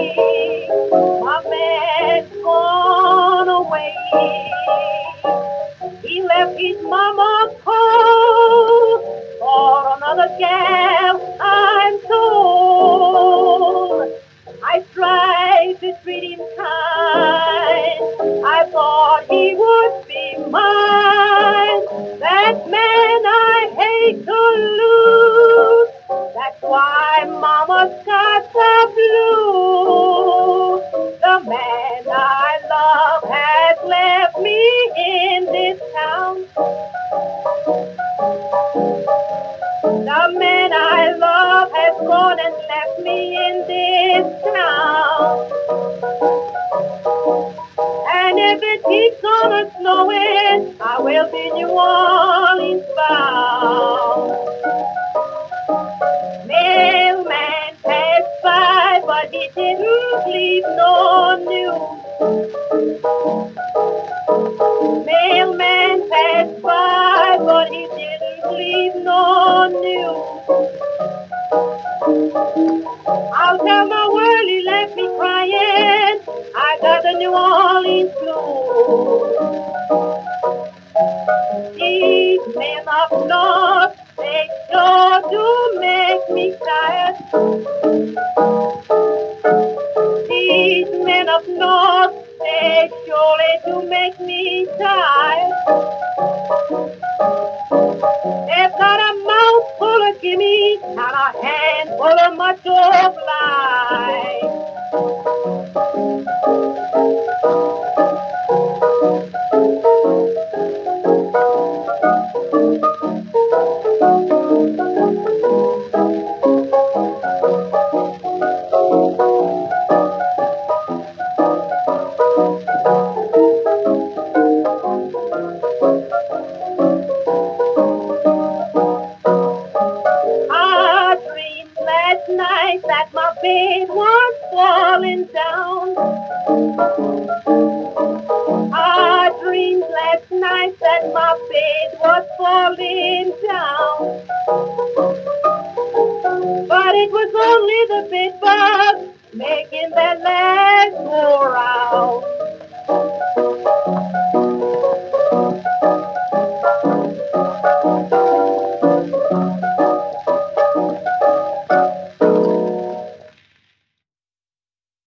My man's gone away. He left his mama cold for another gal, I'm told. I tried to treat him kind. I thought he would be mine. That man I hate to lose. That's why Mama's got the blues. The man I love has left me in this town. The man I love has gone and left me in this town. And if it keeps on snowing, I will be New Orleans bound. Mailman passed by, but he didn't leave no news. Mailman passed by, but he didn't leave no news. I'll tell my world he left me crying. I got the New Orleans blues. These men up north, they sure do make me tired. These men up north, they surely do make me tired. They've got a mouth full of gimme and a hand full of much of life. Last night that my bed was falling down. I dreamed last night that my bed was falling down. But it was only the bed bugs making that last go round.